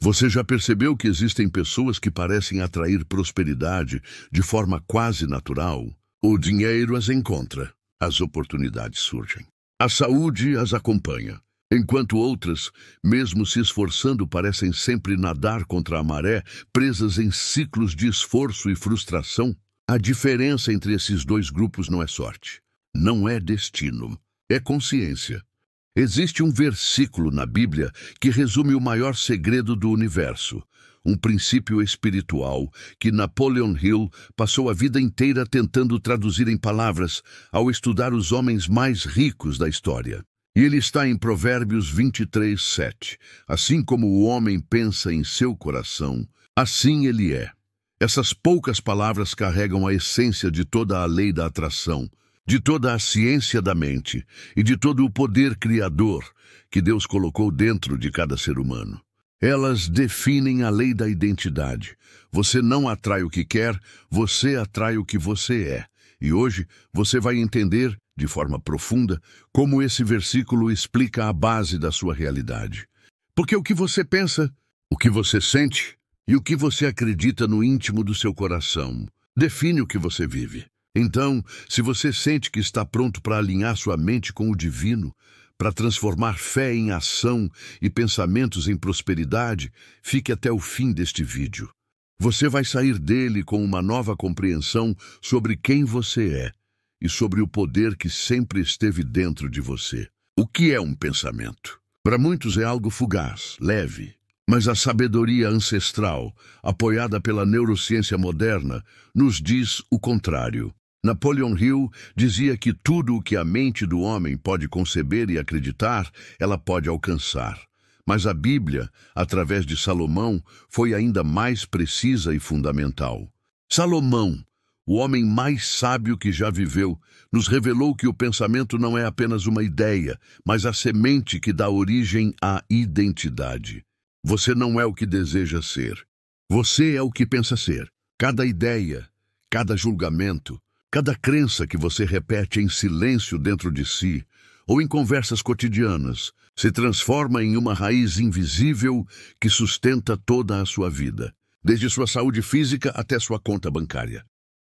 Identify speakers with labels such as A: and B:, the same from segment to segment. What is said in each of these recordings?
A: Você já percebeu que existem pessoas que parecem atrair prosperidade de forma quase natural? O dinheiro as encontra, as oportunidades surgem. A saúde as acompanha, enquanto outras, mesmo se esforçando, parecem sempre nadar contra a maré, presas em ciclos de esforço e frustração. A diferença entre esses dois grupos não é sorte, não é destino, é consciência. Existe um versículo na Bíblia que resume o maior segredo do universo, um princípio espiritual que Napoleon Hill passou a vida inteira tentando traduzir em palavras ao estudar os homens mais ricos da história. E ele está em Provérbios 23:7. Assim como o homem pensa em seu coração, assim ele é. Essas poucas palavras carregam a essência de toda a lei da atração, de toda a ciência da mente e de todo o poder criador que Deus colocou dentro de cada ser humano. Elas definem a lei da identidade. Você não atrai o que quer, você atrai o que você é. E hoje você vai entender, de forma profunda, como esse versículo explica a base da sua realidade. Porque o que você pensa, o que você sente e o que você acredita no íntimo do seu coração define o que você vive. Então, se você sente que está pronto para alinhar sua mente com o divino, para transformar fé em ação e pensamentos em prosperidade, fique até o fim deste vídeo. Você vai sair dele com uma nova compreensão sobre quem você é e sobre o poder que sempre esteve dentro de você. O que é um pensamento? Para muitos é algo fugaz, leve, mas a sabedoria ancestral, apoiada pela neurociência moderna, nos diz o contrário. Napoleon Hill dizia que tudo o que a mente do homem pode conceber e acreditar, ela pode alcançar. Mas a Bíblia, através de Salomão, foi ainda mais precisa e fundamental. Salomão, o homem mais sábio que já viveu, nos revelou que o pensamento não é apenas uma ideia, mas a semente que dá origem à identidade. Você não é o que deseja ser. Você é o que pensa ser. Cada ideia, cada julgamento, cada crença que você repete em silêncio dentro de si, ou em conversas cotidianas, se transforma em uma raiz invisível que sustenta toda a sua vida, desde sua saúde física até sua conta bancária.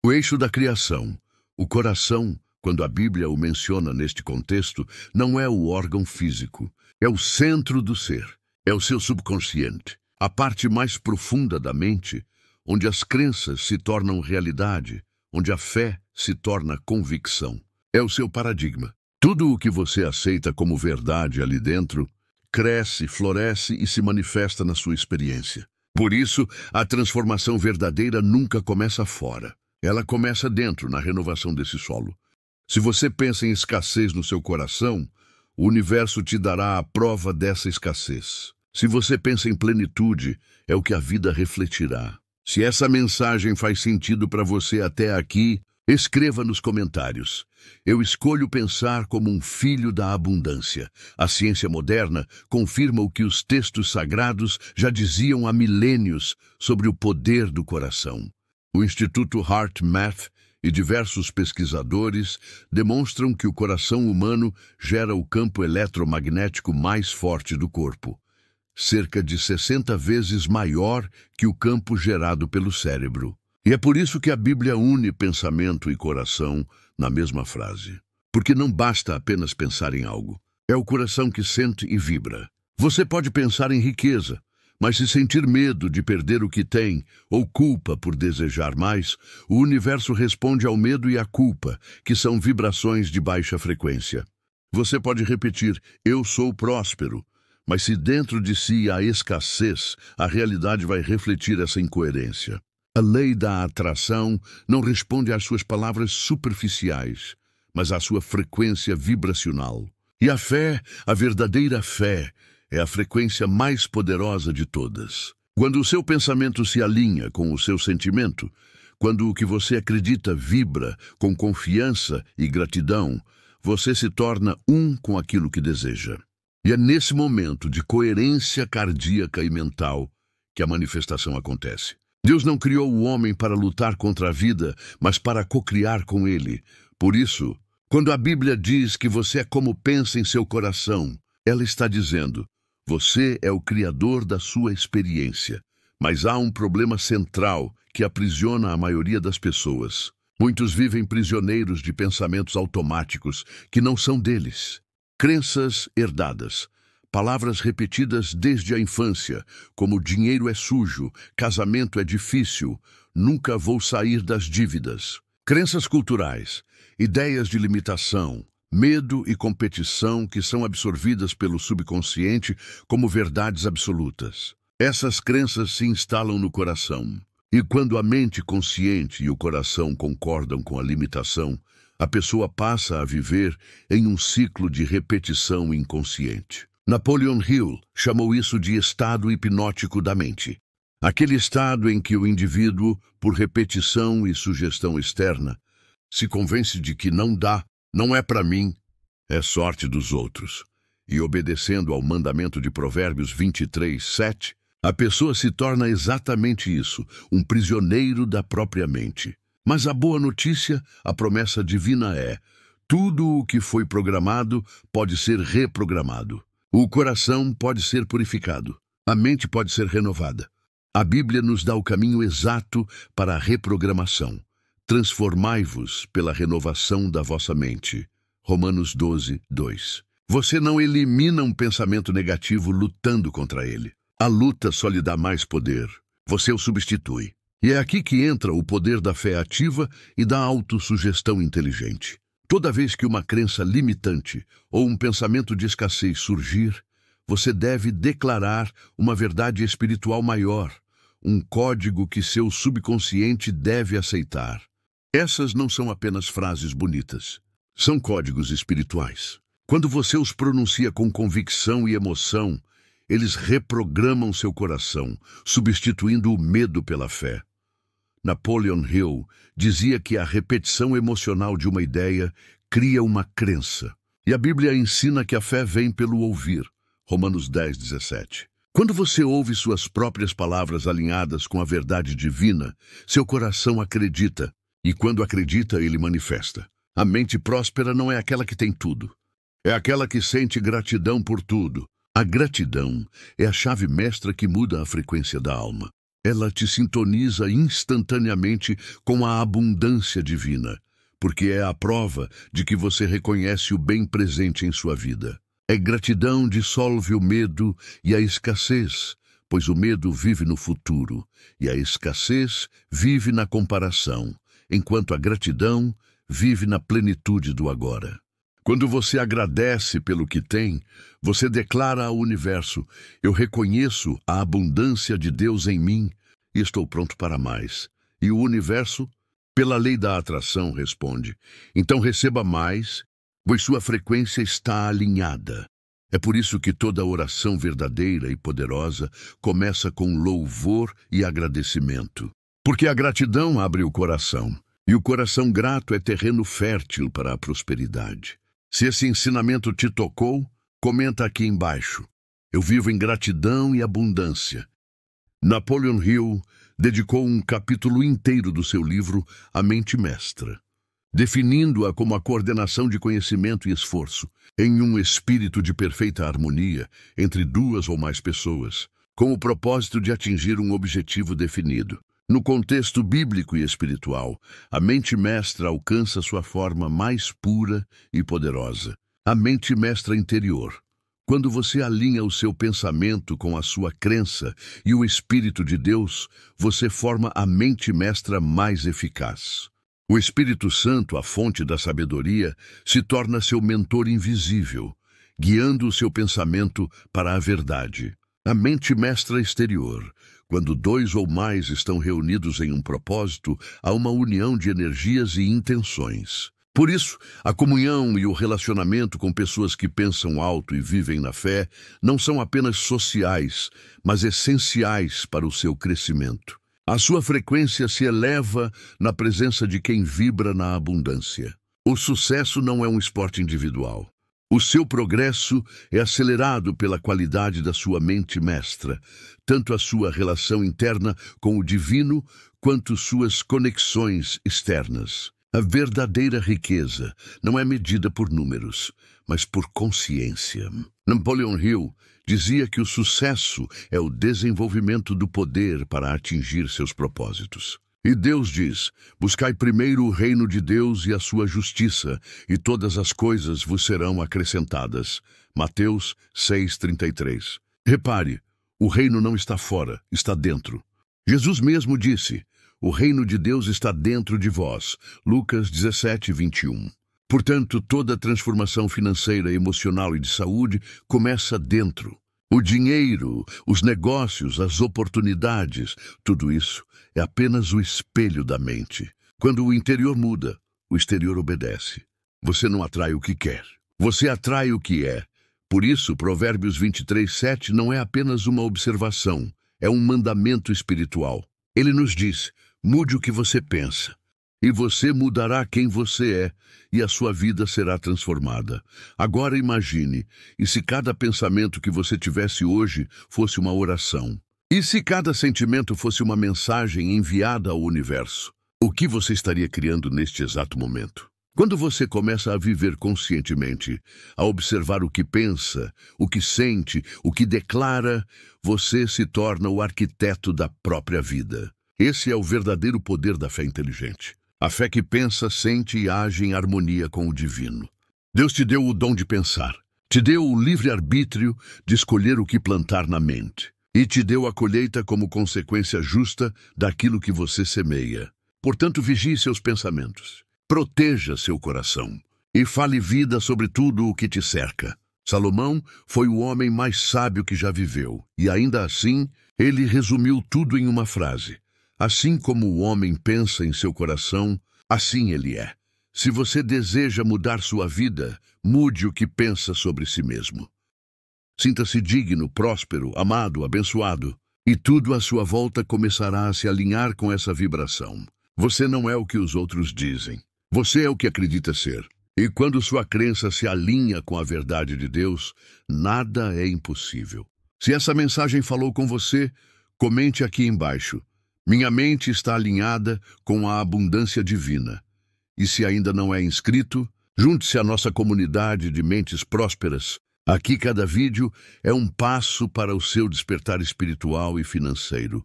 A: O eixo da criação, o coração, quando a Bíblia o menciona neste contexto, não é o órgão físico, é o centro do ser, é o seu subconsciente, a parte mais profunda da mente, onde as crenças se tornam realidade, onde a fé se torna convicção. É o seu paradigma. Tudo o que você aceita como verdade ali dentro cresce, floresce e se manifesta na sua experiência. Por isso, a transformação verdadeira nunca começa fora. Ela começa dentro, na renovação desse solo. Se você pensa em escassez no seu coração, o universo te dará a prova dessa escassez. Se você pensa em plenitude, é o que a vida refletirá. Se essa mensagem faz sentido para você até aqui, escreva nos comentários. Eu escolho pensar como um filho da abundância. A ciência moderna confirma o que os textos sagrados já diziam há milênios sobre o poder do coração. O Instituto HeartMath e diversos pesquisadores demonstram que o coração humano gera o campo eletromagnético mais forte do corpo, cerca de 60 vezes maior que o campo gerado pelo cérebro. E é por isso que a Bíblia une pensamento e coração na mesma frase. Porque não basta apenas pensar em algo. É o coração que sente e vibra. Você pode pensar em riqueza, mas se sentir medo de perder o que tem, ou culpa por desejar mais, o universo responde ao medo e à culpa, que são vibrações de baixa frequência. Você pode repetir, eu sou próspero, mas se dentro de si há escassez, a realidade vai refletir essa incoerência. A lei da atração não responde às suas palavras superficiais, mas à sua frequência vibracional. E a fé, a verdadeira fé, é a frequência mais poderosa de todas. Quando o seu pensamento se alinha com o seu sentimento, quando o que você acredita vibra com confiança e gratidão, você se torna um com aquilo que deseja. E é nesse momento de coerência cardíaca e mental que a manifestação acontece. Deus não criou o homem para lutar contra a vida, mas para cocriar com ele. Por isso, quando a Bíblia diz que você é como pensa em seu coração, ela está dizendo, Você é o criador da sua experiência. Mas há um problema central que aprisiona a maioria das pessoas. Muitos vivem prisioneiros de pensamentos automáticos que não são deles. Crenças herdadas. Palavras repetidas desde a infância, como dinheiro é sujo, casamento é difícil, nunca vou sair das dívidas. Crenças culturais. Ideias de limitação, medo e competição que são absorvidas pelo subconsciente como verdades absolutas. Essas crenças se instalam no coração. E quando a mente consciente e o coração concordam com a limitação, a pessoa passa a viver em um ciclo de repetição inconsciente. Napoleon Hill chamou isso de estado hipnótico da mente. Aquele estado em que o indivíduo, por repetição e sugestão externa, se convence de que não dá, não é para mim, é sorte dos outros. E obedecendo ao mandamento de Provérbios 23:7, a pessoa se torna exatamente isso, um prisioneiro da própria mente. Mas a boa notícia, a promessa divina é: tudo o que foi programado pode ser reprogramado. O coração pode ser purificado. A mente pode ser renovada. A Bíblia nos dá o caminho exato para a reprogramação. Transformai-vos pela renovação da vossa mente. Romanos 12:2. Você não elimina um pensamento negativo lutando contra ele. A luta só lhe dá mais poder. Você o substitui. E é aqui que entra o poder da fé ativa e da autossugestão inteligente. Toda vez que uma crença limitante ou um pensamento de escassez surgir, você deve declarar uma verdade espiritual maior, um código que seu subconsciente deve aceitar. Essas não são apenas frases bonitas. São códigos espirituais. Quando você os pronuncia com convicção e emoção, eles reprogramam seu coração, substituindo o medo pela fé. Napoleon Hill dizia que a repetição emocional de uma ideia cria uma crença. E a Bíblia ensina que a fé vem pelo ouvir. Romanos 10:17. Quando você ouve suas próprias palavras alinhadas com a verdade divina, seu coração acredita. E quando acredita, ele manifesta. A mente próspera não é aquela que tem tudo. É aquela que sente gratidão por tudo. A gratidão é a chave mestra que muda a frequência da alma. Ela te sintoniza instantaneamente com a abundância divina, porque é a prova de que você reconhece o bem presente em sua vida. É gratidão dissolve o medo e a escassez, pois o medo vive no futuro e a escassez vive na comparação, enquanto a gratidão vive na plenitude do agora. Quando você agradece pelo que tem, você declara ao universo: eu reconheço a abundância de Deus em mim e estou pronto para mais. E o universo, pela lei da atração, responde: então receba mais, pois sua frequência está alinhada. É por isso que toda oração verdadeira e poderosa começa com louvor e agradecimento. Porque a gratidão abre o coração, e o coração grato é terreno fértil para a prosperidade. Se esse ensinamento te tocou, comenta aqui embaixo. Eu vivo em gratidão e abundância. Napoleon Hill dedicou um capítulo inteiro do seu livro A Mente Mestra, definindo-a como a coordenação de conhecimento e esforço, em um espírito de perfeita harmonia entre duas ou mais pessoas, com o propósito de atingir um objetivo definido. No contexto bíblico e espiritual, a mente mestra alcança sua forma mais pura e poderosa. A mente mestra interior. Quando você alinha o seu pensamento com a sua crença e o Espírito de Deus, você forma a mente mestra mais eficaz. O Espírito Santo, a fonte da sabedoria, se torna seu mentor invisível, guiando o seu pensamento para a verdade. A mente mestra exterior. Quando dois ou mais estão reunidos em um propósito, há uma união de energias e intenções. Por isso, a comunhão e o relacionamento com pessoas que pensam alto e vivem na fé não são apenas sociais, mas essenciais para o seu crescimento. A sua frequência se eleva na presença de quem vibra na abundância. O sucesso não é um esporte individual. O seu progresso é acelerado pela qualidade da sua mente mestra, tanto a sua relação interna com o divino quanto suas conexões externas. A verdadeira riqueza não é medida por números, mas por consciência. Napoleon Hill dizia que o sucesso é o desenvolvimento do poder para atingir seus propósitos. E Deus diz: buscai primeiro o reino de Deus e a sua justiça, e todas as coisas vos serão acrescentadas. Mateus 6,33. Repare, o reino não está fora, está dentro. Jesus mesmo disse: o reino de Deus está dentro de vós. Lucas 17:21. Portanto, toda transformação financeira, emocional e de saúde começa dentro. O dinheiro, os negócios, as oportunidades, tudo isso é apenas o espelho da mente. Quando o interior muda, o exterior obedece. Você não atrai o que quer, você atrai o que é. Por isso, Provérbios 23:7 não é apenas uma observação, é um mandamento espiritual. Ele nos diz: mude o que você pensa, e você mudará quem você é, e a sua vida será transformada. Agora imagine, e se cada pensamento que você tivesse hoje fosse uma oração? E se cada sentimento fosse uma mensagem enviada ao universo? O que você estaria criando neste exato momento? Quando você começa a viver conscientemente, a observar o que pensa, o que sente, o que declara, você se torna o arquiteto da própria vida. Esse é o verdadeiro poder da fé inteligente. A fé que pensa, sente e age em harmonia com o divino. Deus te deu o dom de pensar, te deu o livre-arbítrio de escolher o que plantar na mente, e te deu a colheita como consequência justa daquilo que você semeia. Portanto, vigie seus pensamentos, proteja seu coração e fale vida sobre tudo o que te cerca. Salomão foi o homem mais sábio que já viveu, e ainda assim, ele resumiu tudo em uma frase: assim como o homem pensa em seu coração, assim ele é. Se você deseja mudar sua vida, mude o que pensa sobre si mesmo. Sinta-se digno, próspero, amado, abençoado, e tudo à sua volta começará a se alinhar com essa vibração. Você não é o que os outros dizem. Você é o que acredita ser. E quando sua crença se alinha com a verdade de Deus, nada é impossível. Se essa mensagem falou com você, comente aqui embaixo: minha mente está alinhada com a abundância divina. E se ainda não é inscrito, junte-se à nossa comunidade de mentes prósperas. Aqui cada vídeo é um passo para o seu despertar espiritual e financeiro.